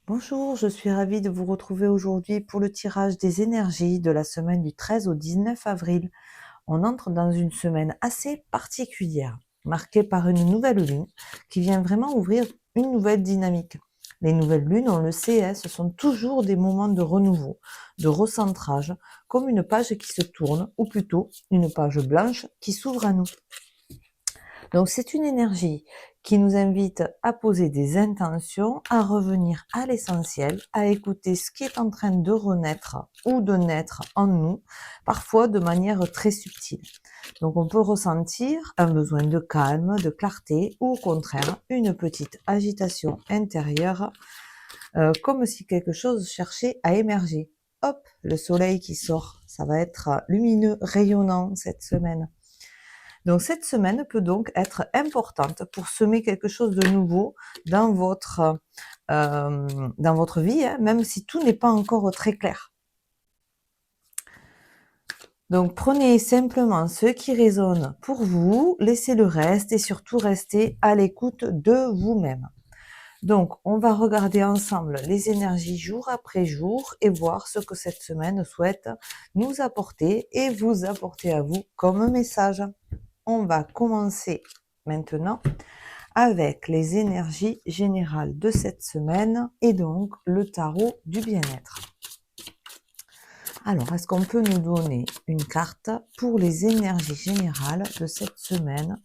Bonjour, je suis ravie de vous retrouver aujourd'hui pour le tirage des énergies de la semaine du 13 au 19 avril. On entre dans une semaine assez particulière, marquée par une nouvelle lune qui vient vraiment ouvrir une nouvelle dynamique. Les nouvelles lunes, on le sait, ce sont toujours des moments de renouveau, de recentrage, comme une page qui se tourne, ou plutôt une page blanche qui s'ouvre à nous. Donc c'est une énergie qui nous invite à poser des intentions, à revenir à l'essentiel, à écouter ce qui est en train de renaître ou de naître en nous, parfois de manière très subtile. Donc on peut ressentir un besoin de calme, de clarté ou au contraire une petite agitation intérieure, comme si quelque chose cherchait à émerger. Hop, le soleil qui sort, ça va être lumineux, rayonnant cette semaine. Donc cette semaine peut donc être importante pour semer quelque chose de nouveau dans votre vie, même si tout n'est pas encore très clair. Donc prenez simplement ce qui résonne pour vous, laissez le reste et surtout restez à l'écoute de vous-même. Donc on va regarder ensemble les énergies jour après jour et voir ce que cette semaine souhaite nous apporter et vous apporter à vous comme message. On va commencer maintenant avec les énergies générales de cette semaine et donc le tarot du bien-être. Alors, est-ce qu'on peut nous donner une carte pour les énergies générales de cette semaine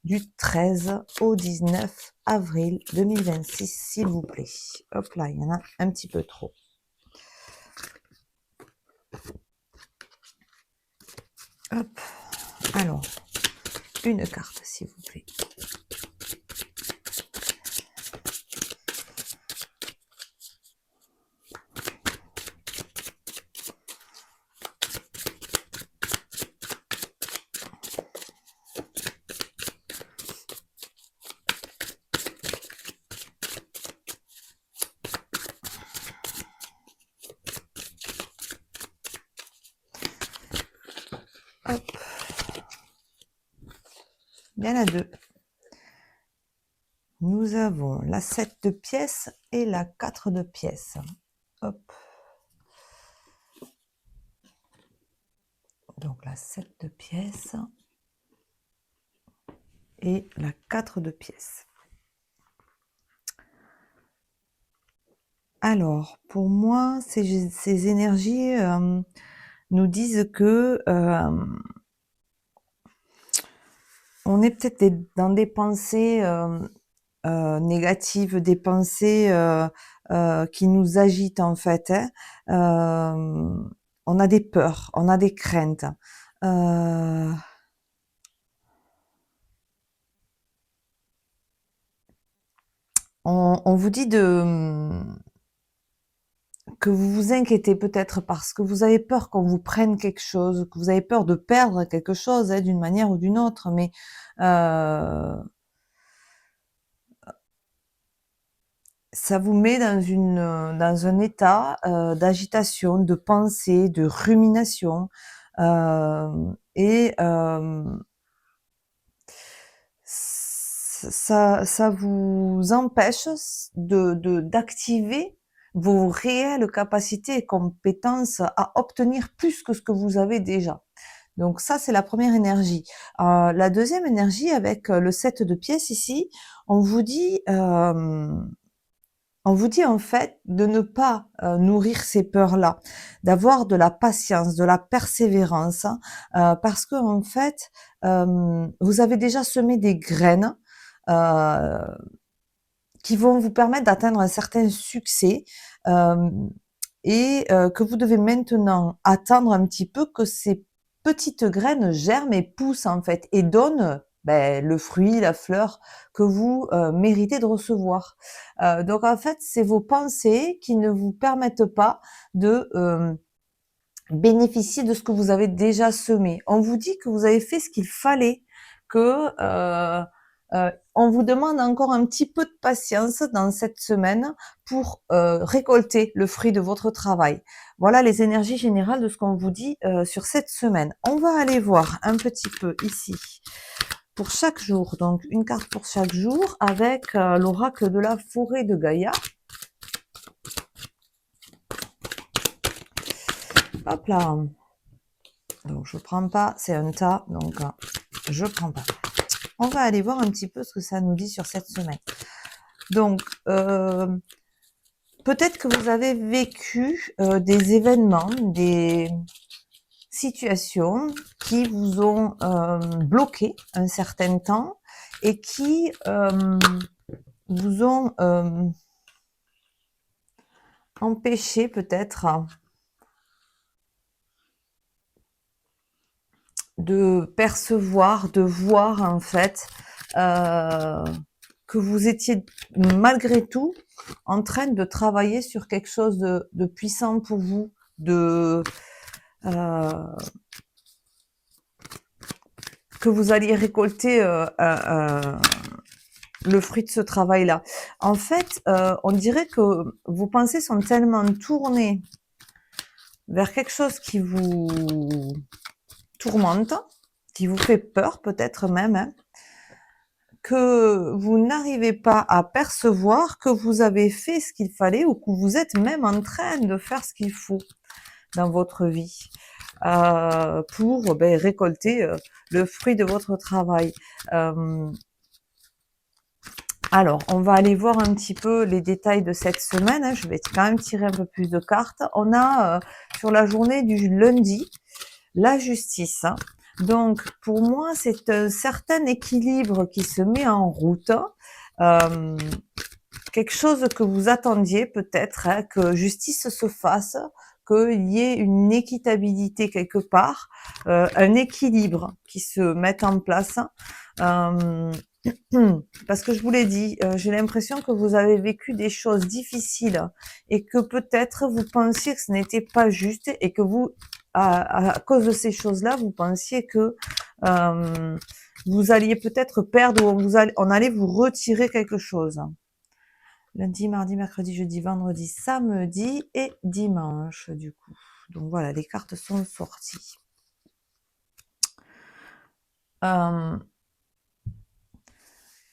du 13 au 19 avril 2026, s'il vous plaît? Hop là, il y en a un petit peu trop. Hop, alors, une carte, s'il vous plaît. Hop. Il y en a deux. Nous avons la 7 de pièces et la 4 de pièces. Hop. Donc la 7 de pièces et la 4 de pièces. Alors, pour moi, ces énergies nous disent que on est peut-être dans des pensées négatives, des pensées qui nous agitent en fait. On a des peurs, on a des craintes. On vous dit que vous vous inquiétez peut-être parce que vous avez peur qu'on vous prenne quelque chose, que vous avez peur de perdre quelque chose d'une manière ou d'une autre, mais ça vous met dans un état d'agitation, de pensée, de rumination, et ça vous empêche d'activer vos réelles capacités et compétences à obtenir plus que ce que vous avez déjà. Donc ça, c'est la première énergie. La deuxième énergie, avec le 7 de pièces ici, on vous dit en fait de ne pas nourrir ces peurs-là, d'avoir de la patience, de la persévérance, parce que en fait, vous avez déjà semé des graines euh, qui vont vous permettre d'atteindre un certain succès, et que vous devez maintenant attendre un petit peu que ces petites graines germent et poussent en fait et donnent le fruit, la fleur que vous méritez de recevoir. Donc en fait, c'est vos pensées qui ne vous permettent pas de bénéficier de ce que vous avez déjà semé. On vous dit que vous avez fait ce qu'il fallait, que on vous demande encore un petit peu de patience dans cette semaine pour récolter le fruit de votre travail. Voilà les énergies générales de ce qu'on vous dit sur cette semaine. On va aller voir un petit peu ici pour chaque jour, donc une carte pour chaque jour avec l'oracle de la forêt de Gaïa. Hop là. Donc, je prends pas, c'est un tas, donc je prends pas. On va aller voir un petit peu ce que ça nous dit sur cette semaine. Donc, peut-être que vous avez vécu des événements, des situations qui vous ont bloqué un certain temps et qui vous ont empêché peut-être de percevoir, de voir en fait que vous étiez malgré tout en train de travailler sur quelque chose de puissant pour vous, que vous alliez récolter le fruit de ce travail-là. En fait, on dirait que vos pensées sont tellement tournées vers quelque chose qui vous tourmente, qui vous fait peur peut-être même, hein, que vous n'arrivez pas à percevoir que vous avez fait ce qu'il fallait ou que vous êtes même en train de faire ce qu'il faut dans votre vie pour récolter le fruit de votre travail. Alors, on va aller voir un petit peu les détails de cette semaine, hein. Je vais quand même tirer un peu plus de cartes. On a sur la journée du lundi la justice, hein. Donc, pour moi, c'est un certain équilibre qui se met en route. Quelque chose que vous attendiez peut-être, hein, que justice se fasse, qu'il y ait une équitabilité quelque part, un équilibre qui se mette en place. Parce que je vous l'ai dit, j'ai l'impression que vous avez vécu des choses difficiles et que peut-être vous pensiez que ce n'était pas juste et que vous, à cause de ces choses-là, vous pensiez que vous alliez peut-être perdre ou on allait vous retirer quelque chose. Lundi, mardi, mercredi, jeudi, vendredi, samedi et dimanche, du coup. Donc voilà, les cartes sont sorties.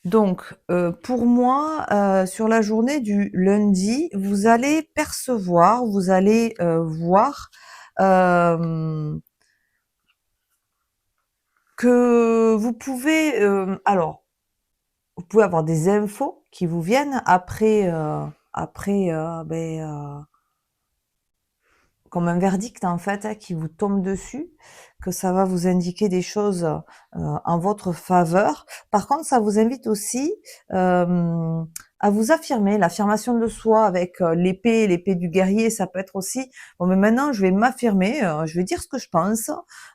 Donc, pour moi, sur la journée du lundi, vous allez percevoir, vous allez voir que vous pouvez, alors, vous pouvez avoir des infos qui vous viennent après, comme un verdict en fait, hein, qui vous tombe dessus, que ça va vous indiquer des choses en votre faveur. Par contre, ça vous invite aussi à vous affirmer, l'affirmation de soi avec l'épée du guerrier, ça peut être aussi, bon mais maintenant je vais m'affirmer, je vais dire ce que je pense,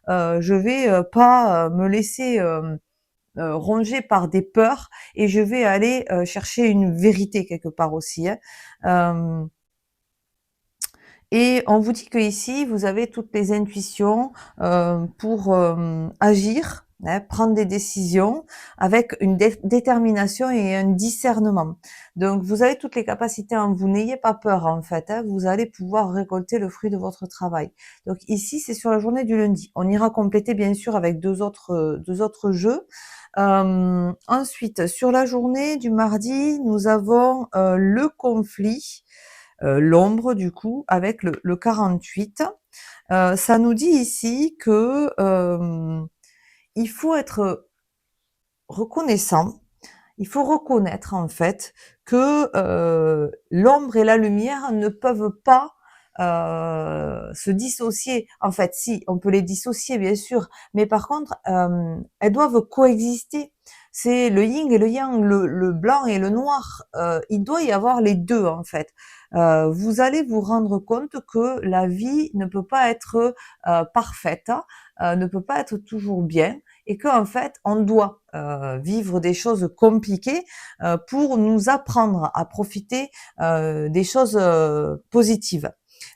je vais pas me laisser ronger par des peurs et je vais aller chercher une vérité quelque part aussi, hein. Et on vous dit que ici, vous avez toutes les intuitions pour agir, hein, prendre des décisions avec une détermination et un discernement. Donc, vous avez toutes les capacités en vous. N'ayez pas peur, en fait, hein, vous allez pouvoir récolter le fruit de votre travail. Donc, ici, c'est sur la journée du lundi. On ira compléter, bien sûr, avec deux autres jeux. Ensuite, sur la journée du mardi, nous avons le conflit. L'ombre du coup avec le 48. Ça nous dit ici que il faut être reconnaissant, il faut reconnaître en fait que l'ombre et la lumière ne peuvent pas se dissocier. En fait, si, on peut les dissocier bien sûr, mais par contre, elles doivent coexister. C'est le yin et le yang, le blanc et le noir. Il doit y avoir les deux en fait. Vous allez vous rendre compte que la vie ne peut pas être parfaite, ne peut pas être toujours bien, et qu'en fait, on doit vivre des choses compliquées pour nous apprendre à profiter des choses positives.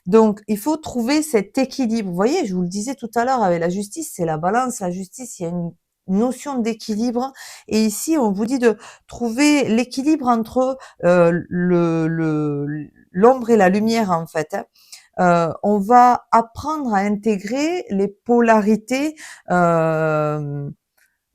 Donc, il faut trouver cet équilibre. Vous voyez, je vous le disais tout à l'heure avec la justice, c'est la balance. La justice, il y a une notion d'équilibre. Et ici, on vous dit de trouver l'équilibre entre l'ombre et la lumière, en fait, hein. On va apprendre à intégrer les polarités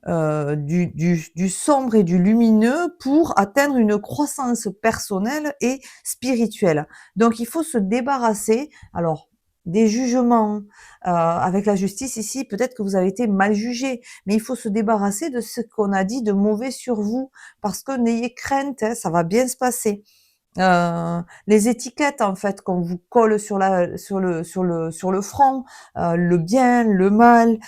du sombre et du lumineux pour atteindre une croissance personnelle et spirituelle. Donc il faut se débarrasser. Alors des jugements. Avec la justice ici, peut-être que vous avez été mal jugé, mais il faut se débarrasser de ce qu'on a dit de mauvais sur vous, parce que n'ayez crainte, hein, ça va bien se passer. Les étiquettes en fait qu'on vous colle sur le front, le bien, le mal,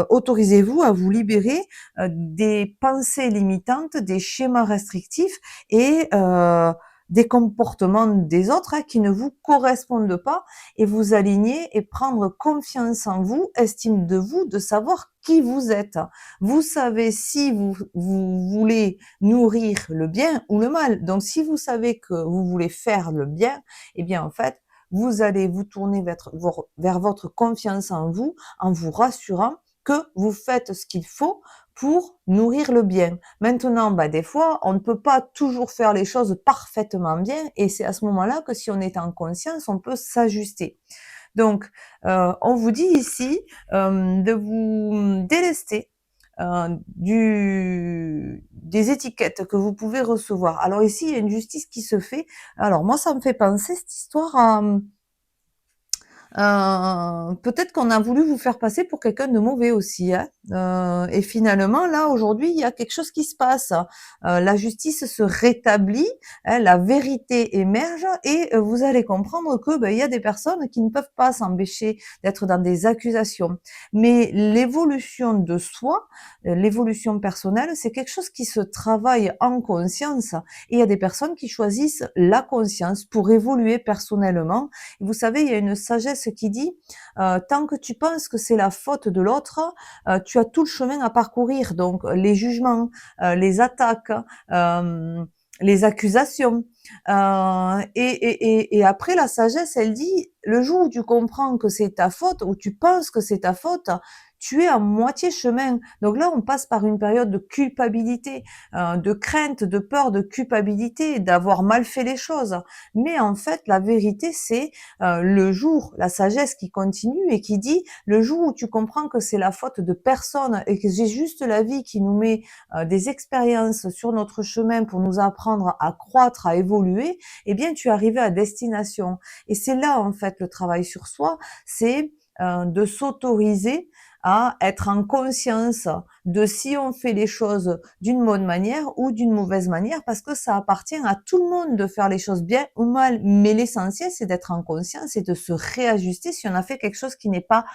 autorisez-vous à vous libérer, des pensées limitantes, des schémas restrictifs et des comportements des autres, hein, qui ne vous correspondent pas, et vous aligner et prendre confiance en vous, estime de vous, de savoir qui vous êtes. Vous savez si vous voulez nourrir le bien ou le mal. Donc, si vous savez que vous voulez faire le bien, eh bien, en fait, vous allez vous tourner vers votre confiance en vous rassurant que vous faites ce qu'il faut pour nourrir le bien. Maintenant, bah, des fois, on ne peut pas toujours faire les choses parfaitement bien, et c'est à ce moment-là que si on est en conscience, on peut s'ajuster. Donc, on vous dit ici de vous délester des étiquettes que vous pouvez recevoir. Alors ici, il y a une justice qui se fait. Alors moi, ça me fait penser cette histoire à peut-être qu'on a voulu vous faire passer pour quelqu'un de mauvais aussi, hein. Et finalement, là, aujourd'hui, il y a quelque chose qui se passe. La justice se rétablit, hein, la vérité émerge, et vous allez comprendre que ben, il y a des personnes qui ne peuvent pas s'empêcher d'être dans des accusations. Mais l'évolution de soi, l'évolution personnelle, c'est quelque chose qui se travaille en conscience. Et il y a des personnes qui choisissent la conscience pour évoluer personnellement. Vous savez, il y a une sagesse qui dit, tant que tu penses que c'est la faute de l'autre, tu as tout le chemin à parcourir. Donc les jugements, les attaques, les accusations. Et après, la sagesse, elle dit, le jour où tu comprends que c'est ta faute, ou tu penses que c'est ta faute, tu es à moitié chemin. Donc là, on passe par une période de culpabilité, de crainte, de peur, de culpabilité, d'avoir mal fait les choses. Mais en fait, la vérité, c'est le jour, la sagesse qui continue et qui dit, le jour où tu comprends que c'est la faute de personne et que j'ai juste la vie qui nous met des expériences sur notre chemin pour nous apprendre à croître, à évoluer, eh bien, tu es arrivé à destination. Et c'est là, en fait, le travail sur soi, c'est de s'autoriser à être en conscience de si on fait les choses d'une bonne manière ou d'une mauvaise manière, parce que ça appartient à tout le monde de faire les choses bien ou mal. Mais l'essentiel, c'est d'être en conscience et de se réajuster si on a fait quelque chose qui n'est pas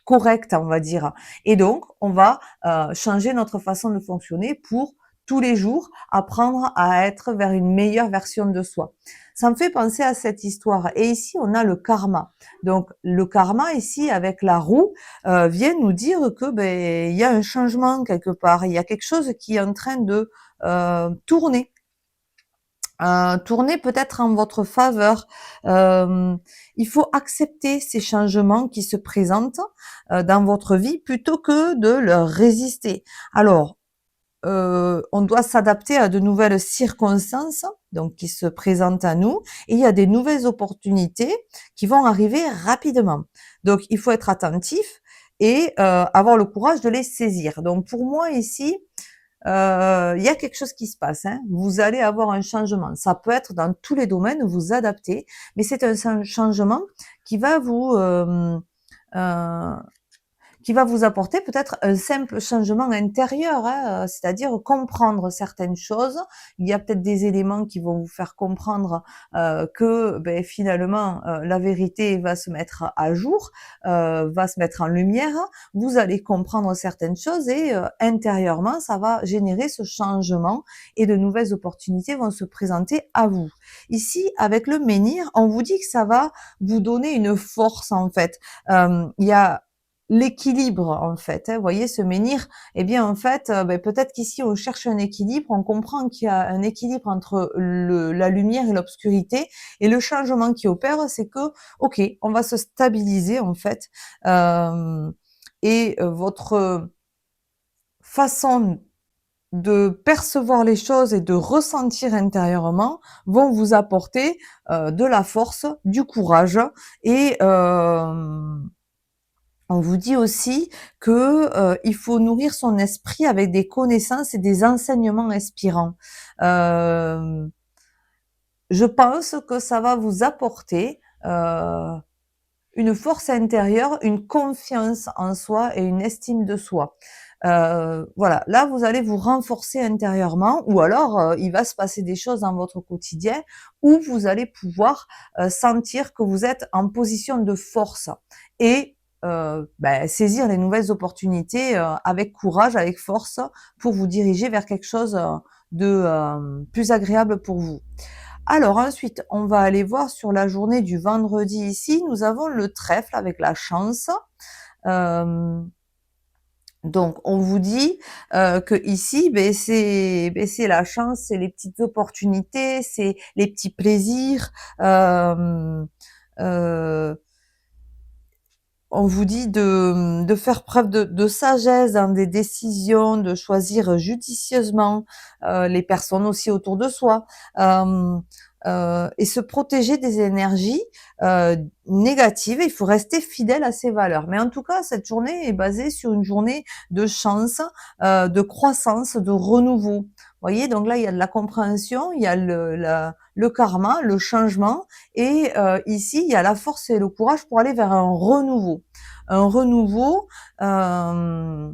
correct, on va dire. Et donc, on va changer notre façon de fonctionner pour tous les jours apprendre à être vers une meilleure version de soi. Ça me fait penser à cette histoire. Et ici, on a le karma. Donc, le karma ici, avec la roue, vient nous dire que ben il y a un changement quelque part. Il y a quelque chose qui est en train de tourner. Tourner peut-être en votre faveur. Il faut accepter ces changements qui se présentent dans votre vie plutôt que de leur résister. Alors, on doit s'adapter à de nouvelles circonstances, donc qui se présentent à nous, et il y a des nouvelles opportunités qui vont arriver rapidement. Donc, il faut être attentif et avoir le courage de les saisir. Donc, pour moi ici, il y a quelque chose qui se passe, hein. Vous allez avoir un changement. Ça peut être dans tous les domaines, vous adapter, mais c'est un changement qui va vous euh, qui va vous apporter peut-être un simple changement intérieur, hein, c'est-à-dire comprendre certaines choses. Il y a peut-être des éléments qui vont vous faire comprendre que ben, finalement la vérité va se mettre à jour, va se mettre en lumière. Vous allez comprendre certaines choses et intérieurement, ça va générer ce changement et de nouvelles opportunités vont se présenter à vous. Ici, avec le menhir, on vous dit que ça va vous donner une force en fait. Il y a l'équilibre en fait, hein. Vous voyez ce menhir, eh bien en fait, ben, peut-être qu'ici on cherche un équilibre, on comprend qu'il y a un équilibre entre la lumière et l'obscurité, et le changement qui opère, c'est que, ok, on va se stabiliser en fait, et votre façon de percevoir les choses et de ressentir intérieurement vont vous apporter de la force, du courage, et on vous dit aussi que il faut nourrir son esprit avec des connaissances et des enseignements inspirants. Euh, je pense que ça va vous apporter une force intérieure, une confiance en soi et une estime de soi. Voilà, là vous allez vous renforcer intérieurement, ou alors il va se passer des choses dans votre quotidien où vous allez pouvoir sentir que vous êtes en position de force et saisir les nouvelles opportunités avec courage, avec force, pour vous diriger vers quelque chose de plus agréable pour vous. Alors ensuite, on va aller voir sur la journée du vendredi ici, nous avons le trèfle avec la chance. Euh, donc on vous dit que ici, c'est la chance, c'est les petites opportunités, c'est les petits plaisirs. Euh, euh, on vous dit de faire preuve de sagesse dans des décisions, de choisir judicieusement les personnes aussi autour de soi, euh, et se protéger des énergies négatives. Il faut rester fidèle à ses valeurs. Mais en tout cas, cette journée est basée sur une journée de chance, de croissance, de renouveau. Vous voyez, donc là, il y a de la compréhension, il y a le karma, le changement, et ici, il y a la force et le courage pour aller vers un renouveau euh,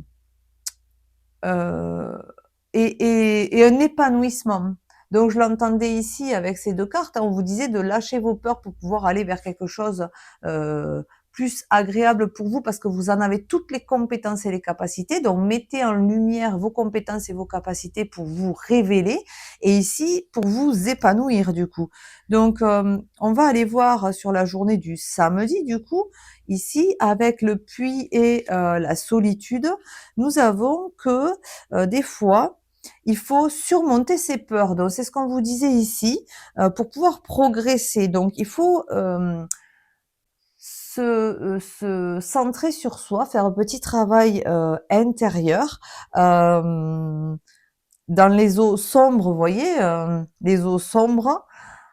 euh, et un épanouissement. Donc je l'entendais ici avec ces deux cartes, on vous disait de lâcher vos peurs pour pouvoir aller vers quelque chose plus agréable pour vous, parce que vous en avez toutes les compétences et les capacités. Donc mettez en lumière vos compétences et vos capacités pour vous révéler, et ici pour vous épanouir du coup. Donc on va aller voir sur la journée du samedi du coup, ici avec le puits et la solitude. Nous avons que des fois, il faut surmonter ses peurs. Donc, c'est ce qu'on vous disait ici, pour pouvoir progresser. Donc, il faut se centrer sur soi, faire un petit travail intérieur. Dans les eaux sombres, vous voyez, les eaux sombres.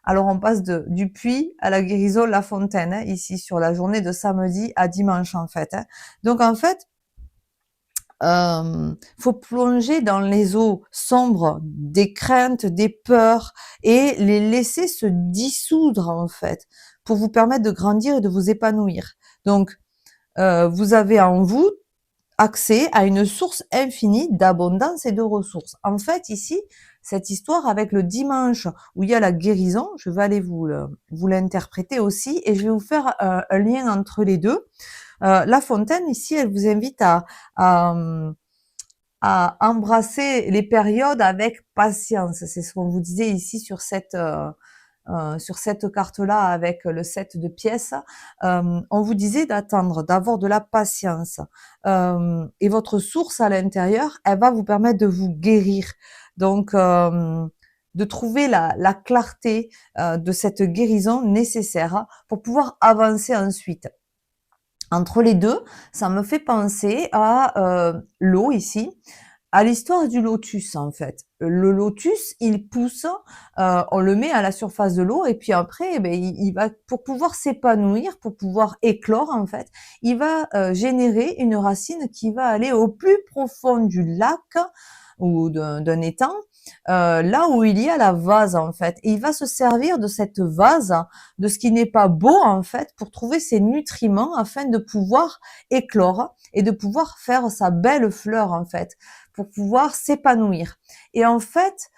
Alors, on passe du puits à la guérison, la fontaine, hein, ici, sur la journée de samedi à dimanche, en fait. Hein. Donc, en fait, faut plonger dans les eaux sombres des craintes, des peurs, et les laisser se dissoudre en fait, pour vous permettre de grandir et de vous épanouir. Donc, vous avez en vous accès à une source infinie d'abondance et de ressources. En fait, ici, cette histoire avec le dimanche où il y a la guérison, je vais aller vous l'interpréter aussi, et je vais vous faire un lien entre les deux. La fontaine, ici, elle vous invite à, à embrasser les périodes avec patience. C'est ce qu'on vous disait ici sur cette carte-là avec le 7 de pièces. On vous disait d'attendre, d'avoir de la patience. Et votre source à l'intérieur, elle va vous permettre de vous guérir. Donc, de trouver la clarté de cette guérison nécessaire pour pouvoir avancer ensuite. Entre les deux, ça me fait penser à l'eau ici, à l'histoire du lotus en fait. Le lotus, il pousse, on le met à la surface de l'eau, et puis après, eh ben, il va, pour pouvoir s'épanouir, pour pouvoir éclore en fait, il va générer une racine qui va aller au plus profond du lac ou d'un étang, là où il y a la vase en fait. Et il va se servir de cette vase, de ce qui n'est pas beau en fait, pour trouver ses nutriments afin de pouvoir éclore et de pouvoir faire sa belle fleur en fait, pour pouvoir s'épanouir. Et en fait,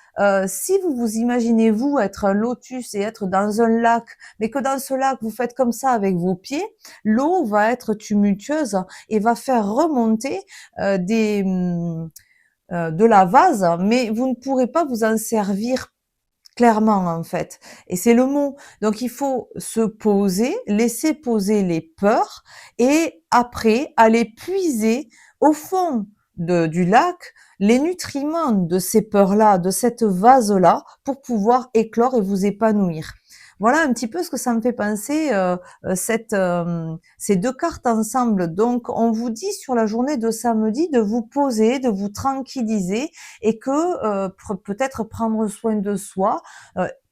si vous vous imaginez vous être un lotus et être dans un lac, mais que dans ce lac vous faites comme ça avec vos pieds, l'eau va être tumultueuse et va faire remonter de la vase, mais vous ne pourrez pas vous en servir clairement en fait. Et c'est le mot. Donc il faut se poser, laisser poser les peurs, et après aller puiser au fond du lac les nutriments de ces peurs-là, de cette vase-là, pour pouvoir éclore et vous épanouir. Voilà un petit peu ce que ça me fait penser, ces deux cartes ensemble. Donc, on vous dit sur la journée de samedi de vous poser, de vous tranquilliser, et que peut-être prendre soin de soi,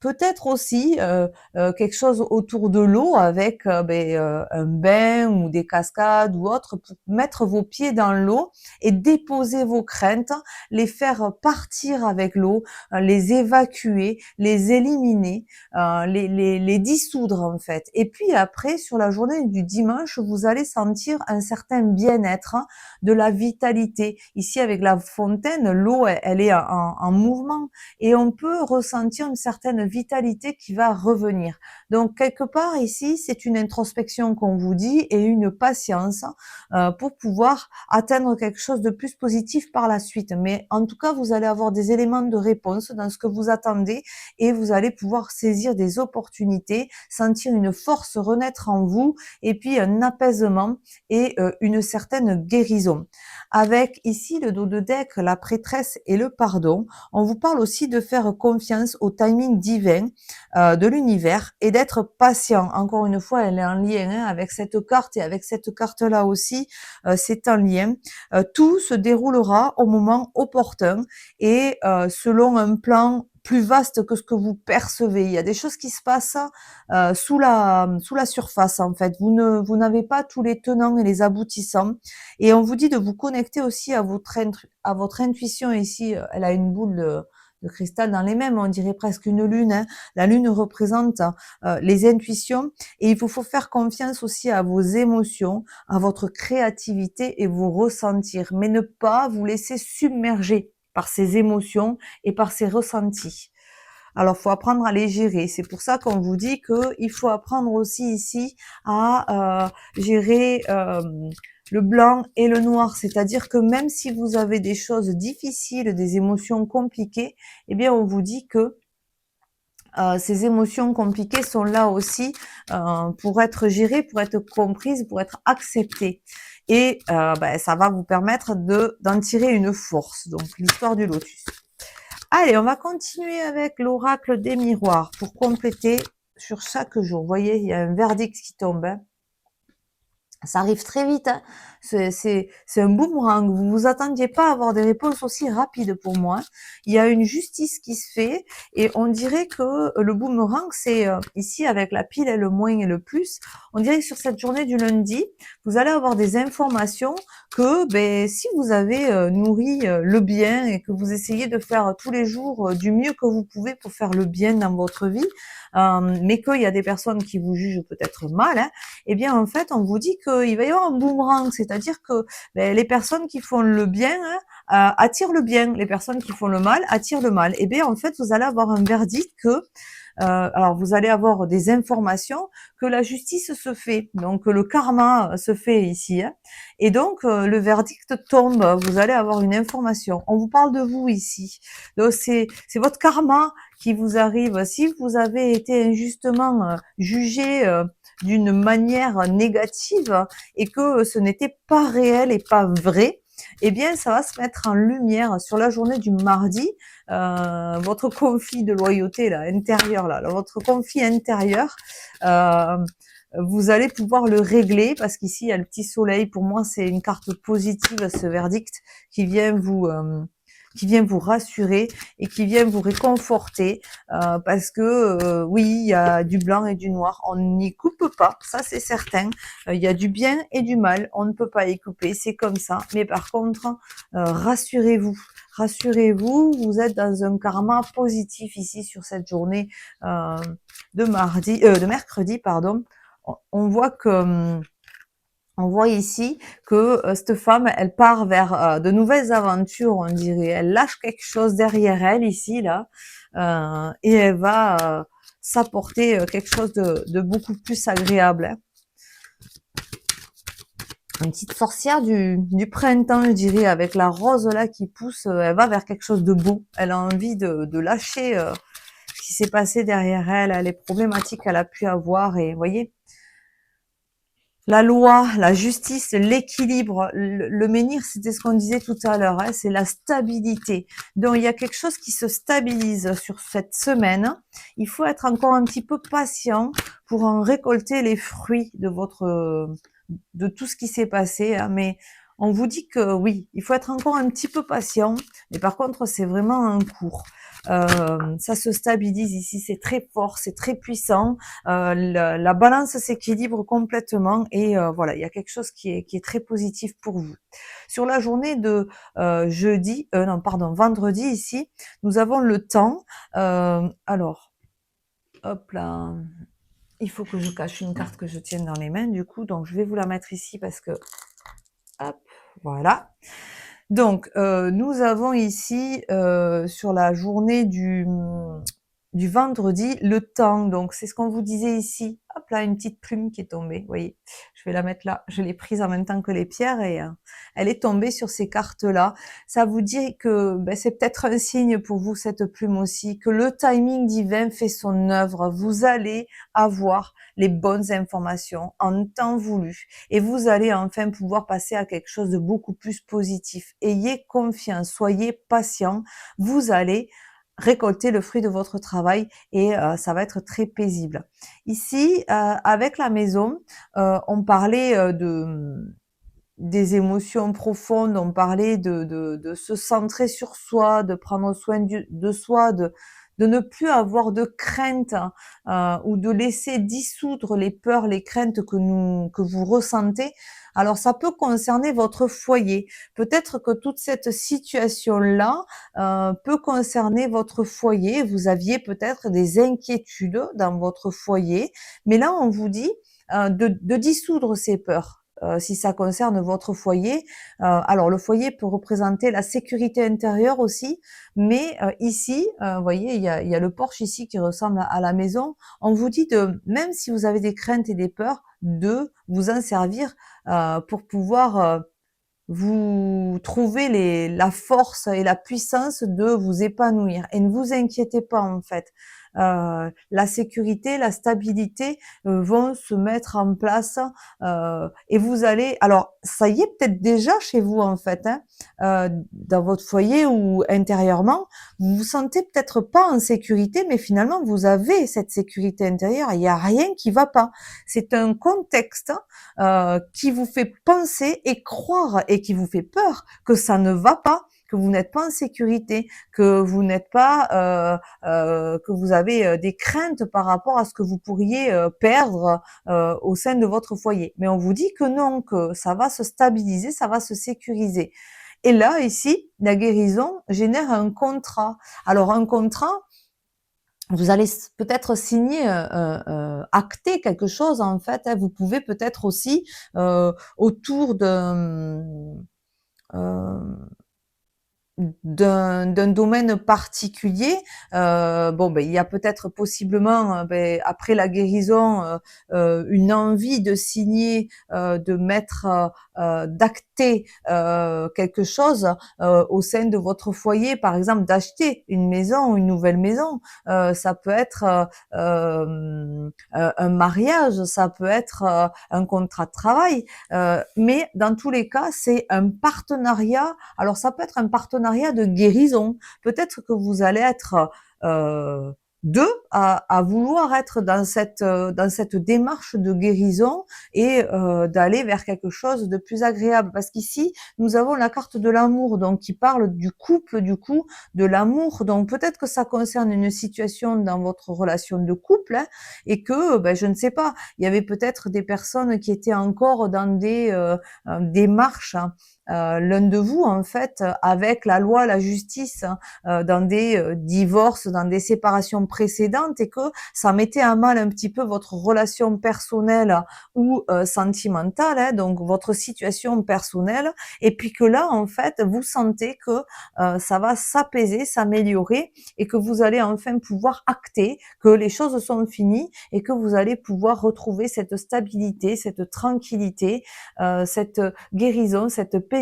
peut-être aussi quelque chose autour de l'eau avec un bain ou des cascades ou autre pour mettre vos pieds dans l'eau et déposer vos craintes, les faire partir avec l'eau, les évacuer, les éliminer, les dissoudre en fait. Et puis après, sur la journée du dimanche, vous allez sentir un certain bien-être, hein, de la vitalité. Ici, avec la fontaine, l'eau, elle est en mouvement et on peut ressentir une certaine vitalité qui va revenir. Donc, quelque part ici, c'est une introspection qu'on vous dit et une patience pour pouvoir atteindre quelque chose de plus positif par la suite. Mais en tout cas, vous allez avoir des éléments de réponse dans ce que vous attendez et vous allez pouvoir saisir des opportunités, sentir une force renaître en vous et puis un apaisement et une certaine guérison. Avec ici le dos de deck, la prêtresse et le pardon, on vous parle aussi de faire confiance au timing divin de l'univers et d'être patient. Encore une fois, elle est en lien avec cette carte et avec cette carte-là aussi, c'est un lien. Tout se déroulera au moment opportun et selon un plan plus vaste que ce que vous percevez. Il y a des choses qui se passent sous la surface en fait. Vous n'avez pas tous les tenants et les aboutissants. Et on vous dit de vous connecter aussi à votre intuition ici. Elle a une boule de cristal dans les mêmes, on dirait presque une lune. Hein. La lune représente les intuitions et il vous faut faire confiance aussi à vos émotions, à votre créativité et vous ressentir, mais ne pas vous laisser submerger par ces émotions et par ces ressentis. Alors, faut apprendre à les gérer. C'est pour ça qu'on vous dit qu'il faut apprendre aussi ici à gérer le blanc et le noir. C'est-à-dire que même si vous avez des choses difficiles, des émotions compliquées, eh bien, on vous dit que ces émotions compliquées sont là aussi pour être gérées, pour être comprises, pour être acceptées. Et ça va vous permettre d'en tirer une force. Donc, l'histoire du lotus. Allez, on va continuer avec l'oracle des miroirs pour compléter sur chaque jour. Vous voyez, il y a un verdict qui tombe. Hein. Ça arrive très vite. Hein. C'est un boomerang. Vous vous attendiez pas à avoir des réponses aussi rapides pour moi. Il y a une justice qui se fait et on dirait que le boomerang, c'est ici avec la pile et le moins et le plus. On dirait que sur cette journée du lundi, vous allez avoir des informations que si vous avez nourri le bien et que vous essayez de faire tous les jours du mieux que vous pouvez pour faire le bien dans votre vie, mais qu'il y a des personnes qui vous jugent peut-être mal, hein, eh bien en fait on vous dit qu'il va y avoir un boomerang, c'est-à-dire que les personnes qui font le bien attirent le bien, les personnes qui font le mal attirent le mal. Eh bien en fait vous allez avoir un verdict que alors vous allez avoir des informations que la justice se fait, donc le karma se fait ici, hein, et donc le verdict tombe, vous allez avoir une information. On vous parle de vous ici, donc c'est votre karma qui vous arrive. Si vous avez été injustement jugé d'une manière négative et que ce n'était pas réel et pas vrai, eh bien, ça va se mettre en lumière sur la journée du mardi. Votre conflit de loyauté là, intérieur là, votre conflit intérieur, vous allez pouvoir le régler parce qu'ici il y a le petit soleil. Pour moi, c'est une carte positive, ce verdict qui vient vous rassurer et qui vient vous réconforter parce que oui, il y a du blanc et du noir, on n'y coupe pas, ça c'est certain. Il y a du bien et du mal, on ne peut pas y couper, c'est comme ça. Mais par contre, rassurez-vous, vous êtes dans un karma positif ici sur cette journée de mercredi, pardon. On voit que on voit ici que cette femme, elle part vers de nouvelles aventures, on dirait. Elle lâche quelque chose derrière elle ici, là, et elle va s'apporter quelque chose de beaucoup plus agréable. Hein. Une petite sorcière du printemps, je dirais, avec la rose là qui pousse, elle va vers quelque chose de beau. Elle a envie de lâcher ce qui s'est passé derrière elle, les problématiques qu'elle a pu avoir, et vous voyez. La loi, la justice, l'équilibre, le menhir, c'était ce qu'on disait tout à l'heure, hein, c'est la stabilité. Donc il y a quelque chose qui se stabilise sur cette semaine. Il faut être encore un petit peu patient pour en récolter les fruits de tout ce qui s'est passé. Hein, mais on vous dit que oui, il faut être encore un petit peu patient. Mais par contre, c'est vraiment un cours. Ça se stabilise ici, c'est très fort, c'est très puissant. La balance s'équilibre complètement et voilà, il y a quelque chose qui est très positif pour vous. Sur la journée de non pardon, vendredi ici, nous avons le temps. Alors, hop là, il faut que je cache une carte que je tienne dans les mains du coup, donc je vais vous la mettre ici parce que, hop, voilà. Donc, nous avons ici, sur la journée du vendredi, le temps. Donc, c'est ce qu'on vous disait ici. Hop là, une petite plume qui est tombée. Vous voyez, je vais la mettre là. Je l'ai prise en même temps que les pierres et elle est tombée sur ces cartes-là. Ça vous dit que ben, c'est peut-être un signe pour vous, cette plume aussi, que le timing divin fait son œuvre. Vous allez avoir les bonnes informations en temps voulu et vous allez enfin pouvoir passer à quelque chose de beaucoup plus positif. Ayez confiance, soyez patient. Vous allez récolter le fruit de votre travail et ça va être très paisible. Ici, avec la maison, on parlait des émotions profondes, on parlait de se centrer sur soi, de prendre soin de soi, de ne plus avoir de crainte ou de laisser dissoudre les peurs, les craintes que vous ressentez. Alors ça peut concerner votre foyer. Peut-être que toute cette situation-là peut concerner votre foyer. Vous aviez peut-être des inquiétudes dans votre foyer, mais là on vous dit de dissoudre ces peurs. Si ça concerne votre foyer. Alors le foyer peut représenter la sécurité intérieure aussi, mais ici, vous voyez, il y a le porche ici qui ressemble à la maison. On vous dit de, même si vous avez des craintes et des peurs, de vous en servir pour pouvoir vous trouvez la force et la puissance de vous épanouir. Et ne vous inquiétez pas en fait. La sécurité, la stabilité vont se mettre en place et vous allez. Alors ça y est peut-être déjà chez vous en fait, hein, dans votre foyer ou intérieurement, vous vous sentez peut-être pas en sécurité, mais finalement vous avez cette sécurité intérieure. Il n'y a rien qui va pas. C'est un contexte qui vous fait penser et croire et qui vous fait peur que ça ne va pas, que vous n'êtes pas en sécurité, que vous n'êtes pas, que vous avez des craintes par rapport à ce que vous pourriez perdre au sein de votre foyer. Mais on vous dit que non, que ça va se stabiliser, ça va se sécuriser. Et là, ici, la guérison génère un contrat. Alors un contrat, vous allez peut-être signer, acter quelque chose en fait, hein. Vous pouvez peut-être aussi, autour d'un domaine particulier, bon, ben, il y a peut-être possiblement, beh, après la guérison, une envie de signer, de mettre, d'acter, quelque chose, au sein de votre foyer. Par exemple, d'acheter une maison, une nouvelle maison. Ça peut être, un mariage, ça peut être, un contrat de travail. Mais dans tous les cas, c'est un partenariat. Alors ça peut être un partenariat de guérison. Peut-être que vous allez être deux à vouloir être dans cette démarche de guérison et d'aller vers quelque chose de plus agréable. Parce qu'ici, nous avons la carte de l'amour, donc qui parle du couple, du coup, de l'amour. Donc peut-être que ça concerne une situation dans votre relation de couple, hein, et que, ben, je ne sais pas, il y avait peut-être des personnes qui étaient encore dans des démarches, hein, l'un de vous en fait avec la loi, la justice, hein, dans des divorces, dans des séparations précédentes et que ça mettait à mal un petit peu votre relation personnelle ou sentimentale, hein, donc votre situation personnelle, et puis que là en fait vous sentez que ça va s'apaiser, s'améliorer et que vous allez enfin pouvoir acter que les choses sont finies et que vous allez pouvoir retrouver cette stabilité, cette tranquillité, cette guérison, cette paisibilité.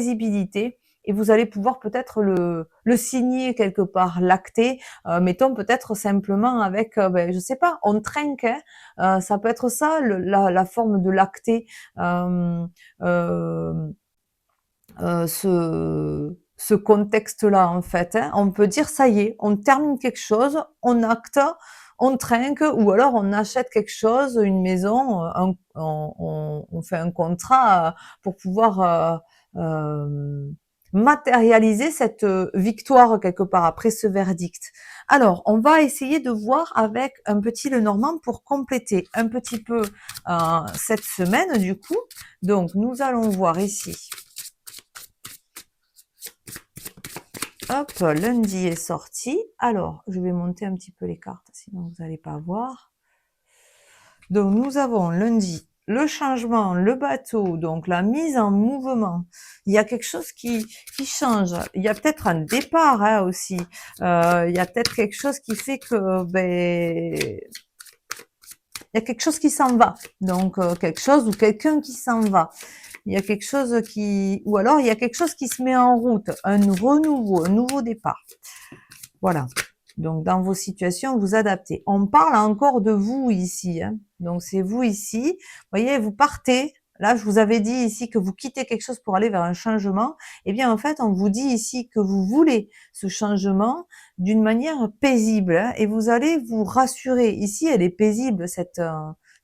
Et vous allez pouvoir peut-être le signer quelque part, l'acter, mettons peut-être simplement avec, ben, je sais pas, on trinque, hein, ça peut être ça la forme de l'acter, euh, euh, ce contexte-là en fait, hein. On peut dire ça y est, on termine quelque chose, on acte, on trinque, ou alors on achète quelque chose, une maison, on fait un contrat pour pouvoir matérialiser cette victoire quelque part après ce verdict. Alors, on va essayer de voir avec un petit Lenormand pour compléter un petit peu cette semaine du coup. Donc, nous allons voir ici. Hop, lundi est sorti. Alors, je vais monter un petit peu les cartes, sinon vous n'allez pas voir. Donc, nous avons lundi le changement, le bateau, donc la mise en mouvement. Il y a quelque chose qui change. Il y a peut-être un départ hein, aussi. Il y a peut-être quelque chose qui fait que il y a quelque chose qui s'en va. Donc quelque chose ou quelqu'un qui s'en va. Il y a quelque chose ou alors il y a quelque chose qui se met en route, un renouveau, un nouveau départ. Voilà. Donc, dans vos situations, vous adaptez. On parle encore de vous ici. Hein. Donc, c'est vous ici. Vous voyez, vous partez. Là, je vous avais dit ici que vous quittez quelque chose pour aller vers un changement. Eh bien, en fait, on vous dit ici que vous voulez ce changement d'une manière paisible. Hein, et vous allez vous rassurer. Ici, elle est paisible,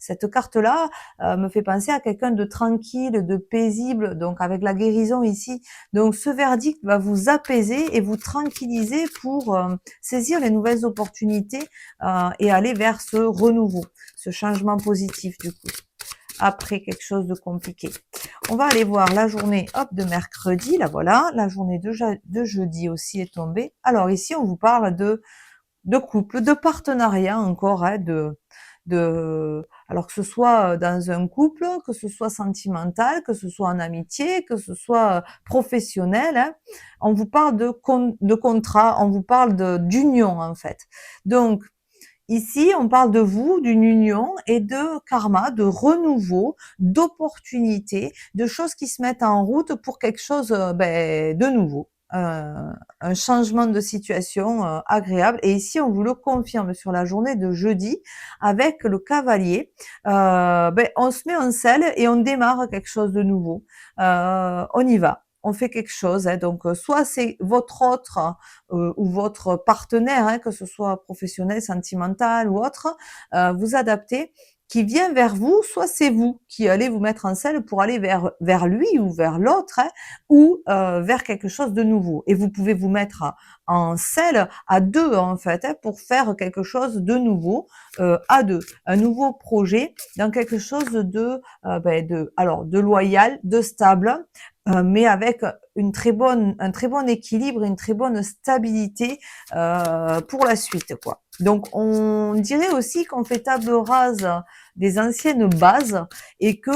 cette carte-là me fait penser à quelqu'un de tranquille, de paisible, donc avec la guérison ici. Donc ce verdict va vous apaiser et vous tranquilliser pour saisir les nouvelles opportunités et aller vers ce renouveau, ce changement positif du coup, après quelque chose de compliqué. On va aller voir la journée de mercredi, là voilà, la journée de jeudi aussi est tombée. Alors ici, on vous parle de couple, de partenariat encore, hein, alors que ce soit dans un couple, que ce soit sentimental, que ce soit en amitié, que ce soit professionnel, hein, on vous parle de contrat, on vous parle d'union en fait. Donc ici, on parle de vous, d'une union et de karma, de renouveau, d'opportunités, de choses qui se mettent en route pour quelque chose de nouveau. Un changement de situation agréable. Et ici, on vous le confirme sur la journée de jeudi avec le cavalier. On se met en selle et on démarre quelque chose de nouveau. On y va. On fait quelque chose. Hein. Donc, soit c'est votre autre ou votre partenaire, hein, que ce soit professionnel, sentimental ou autre, vous adaptez, qui vient vers vous, soit c'est vous qui allez vous mettre en selle pour aller vers lui ou vers l'autre, hein, ou vers quelque chose de nouveau. Et vous pouvez vous mettre en selle à deux en fait, hein, pour faire quelque chose de nouveau à deux, un nouveau projet dans quelque chose de loyal, de stable, mais avec un très bon équilibre, une très bonne stabilité pour la suite, quoi. Donc, on dirait aussi qu'on fait table rase des anciennes bases et que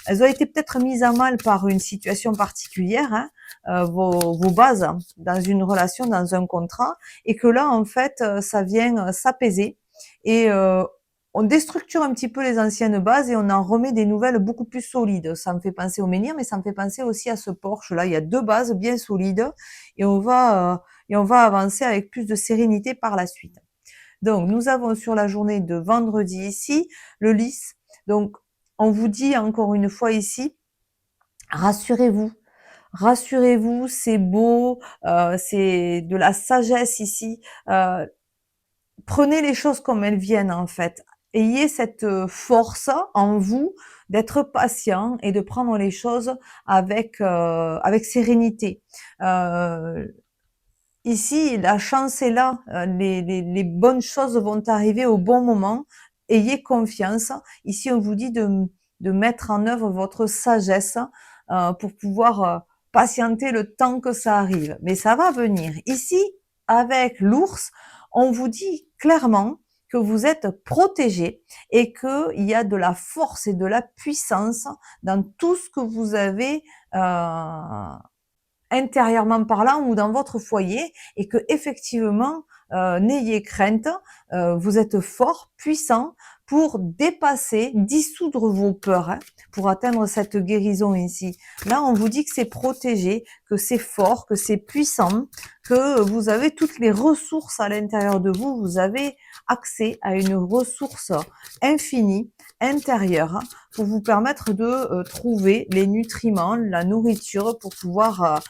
elles ont été peut-être mises à mal par une situation particulière, hein, vos bases dans une relation, dans un contrat, et que là, en fait, ça vient s'apaiser et on déstructure un petit peu les anciennes bases et on en remet des nouvelles beaucoup plus solides. Ça me fait penser au menhir, mais ça me fait penser aussi à ce Porsche. Là, il y a deux bases bien solides et on va avancer avec plus de sérénité par la suite. Donc, nous avons sur la journée de vendredi ici le lys. Donc, on vous dit encore une fois ici, rassurez-vous. Rassurez-vous, c'est beau, c'est de la sagesse ici. Prenez les choses comme elles viennent en fait. Ayez cette force en vous d'être patient et de prendre les choses avec sérénité. Ici, la chance est là, les bonnes choses vont arriver au bon moment. Ayez confiance. Ici, on vous dit de mettre en œuvre votre sagesse pour pouvoir patienter le temps que ça arrive. Mais ça va venir. Ici, avec l'ours, on vous dit clairement que vous êtes protégé et qu'il y a de la force et de la puissance dans tout ce que vous avez intérieurement parlant ou dans votre foyer et que effectivement n'ayez crainte, vous êtes fort, puissant pour dépasser, dissoudre vos peurs, hein, pour atteindre cette guérison ici. Là, on vous dit que c'est protégé, que c'est fort, que c'est puissant, que vous avez toutes les ressources à l'intérieur de vous, vous avez accès à une ressource infinie, intérieure, hein, pour vous permettre de trouver les nutriments, la nourriture pour pouvoir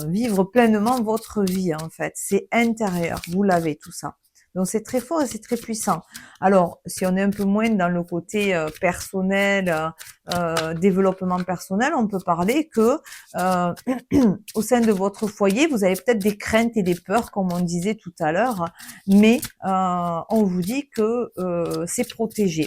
vivre pleinement votre vie en fait. C'est intérieur, vous l'avez tout ça. Donc c'est très fort et c'est très puissant. Alors, si on est un peu moins dans le côté personnel, développement personnel, on peut parler que euh, au sein de votre foyer, vous avez peut-être des craintes et des peurs, comme on disait tout à l'heure, mais on vous dit que c'est protégé,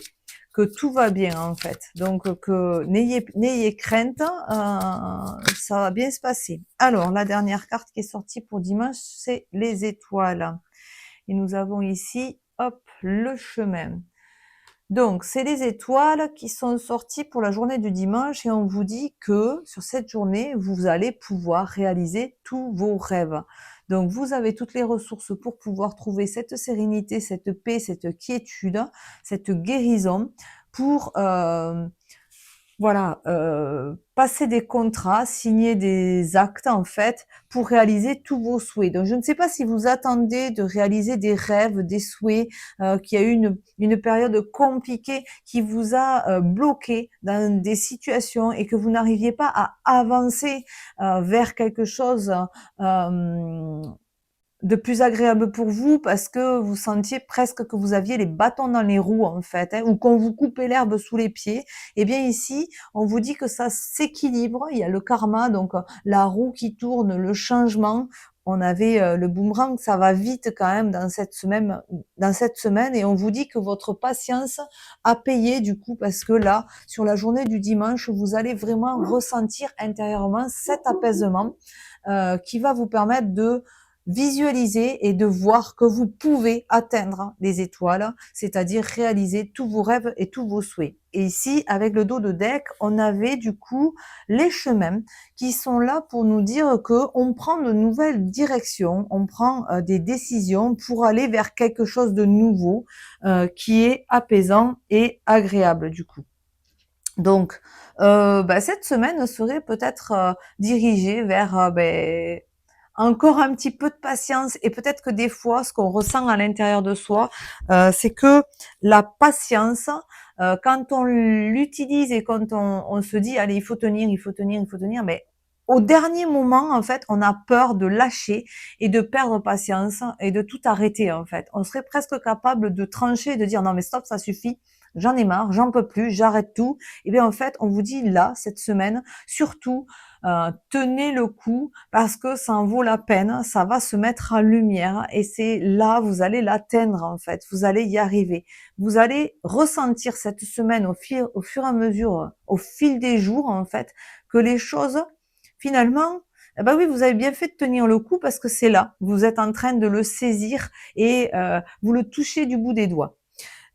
que tout va bien en fait. Donc que n'ayez crainte, ça va bien se passer. Alors la dernière carte qui est sortie pour dimanche, c'est les étoiles. Et nous avons ici, hop, le chemin. Donc, c'est les étoiles qui sont sorties pour la journée du dimanche et on vous dit que sur cette journée, vous allez pouvoir réaliser tous vos rêves. Donc, vous avez toutes les ressources pour pouvoir trouver cette sérénité, cette paix, cette quiétude, cette guérison pour voilà, passer des contrats, signer des actes en fait pour réaliser tous vos souhaits. Donc je ne sais pas si vous attendez de réaliser des rêves, des souhaits, qu'il y a eu une période compliquée qui vous a bloqué dans des situations et que vous n'arriviez pas à avancer vers quelque chose de plus agréable pour vous parce que vous sentiez presque que vous aviez les bâtons dans les roues en fait, ou qu'on vous coupait l'herbe sous les pieds. Et bien ici, on vous dit que ça s'équilibre. Il y a le karma, donc la roue qui tourne, le changement. On avait le boomerang, ça va vite quand même dans cette semaine, et on vous dit que votre patience a payé du coup parce que là, sur la journée du dimanche, vous allez vraiment ressentir intérieurement cet apaisement qui va vous permettre de visualiser et de voir que vous pouvez atteindre les étoiles, c'est-à-dire réaliser tous vos rêves et tous vos souhaits. Et ici, avec le dos de deck, on avait du coup les chemins qui sont là pour nous dire que on prend de nouvelles directions, on prend des décisions pour aller vers quelque chose de nouveau qui est apaisant et agréable du coup. Donc, cette semaine serait peut-être dirigée vers encore un petit peu de patience, et peut-être que des fois, ce qu'on ressent à l'intérieur de soi, c'est que la patience, quand on l'utilise et quand on se dit, allez, il faut tenir, il faut tenir, il faut tenir, mais au dernier moment, en fait, on a peur de lâcher et de perdre patience et de tout arrêter, en fait. On serait presque capable de trancher et de dire, non, mais stop, ça suffit, j'en ai marre, j'en peux plus, j'arrête tout. Et bien, en fait, on vous dit là, cette semaine, surtout, tenez le coup parce que ça en vaut la peine, ça va se mettre en lumière et c'est là, vous allez l'atteindre en fait, vous allez y arriver. Vous allez ressentir cette semaine au fur et à mesure, au fil des jours en fait, que les choses, finalement, eh ben oui, vous avez bien fait de tenir le coup parce que c'est là, vous êtes en train de le saisir et vous le touchez du bout des doigts.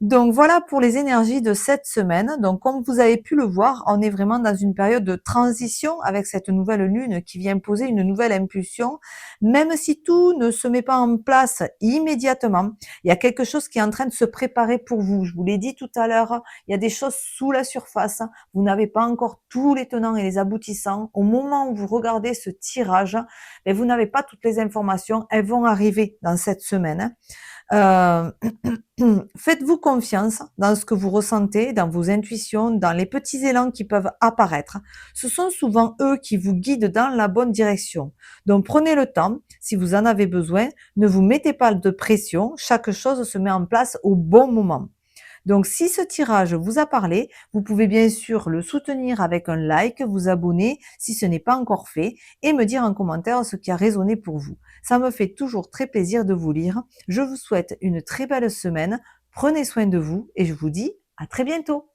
Donc voilà pour les énergies de cette semaine. Donc comme vous avez pu le voir, on est vraiment dans une période de transition avec cette nouvelle lune qui vient poser une nouvelle impulsion. Même si tout ne se met pas en place immédiatement, il y a quelque chose qui est en train de se préparer pour vous. Je vous l'ai dit tout à l'heure, il y a des choses sous la surface. Vous n'avez pas encore tous les tenants et les aboutissants. Au moment où vous regardez ce tirage, mais vous n'avez pas toutes les informations. Elles vont arriver dans cette semaine. Euh, Faites-vous confiance dans ce que vous ressentez, dans vos intuitions, dans les petits élans qui peuvent apparaître. Ce sont souvent eux qui vous guident dans la bonne direction. Donc prenez le temps, si vous en avez besoin, ne vous mettez pas de pression, chaque chose se met en place au bon moment. Donc, si ce tirage vous a parlé, vous pouvez bien sûr le soutenir avec un like, vous abonner si ce n'est pas encore fait et me dire en commentaire ce qui a résonné pour vous. Ça me fait toujours très plaisir de vous lire. Je vous souhaite une très belle semaine. Prenez soin de vous et je vous dis à très bientôt.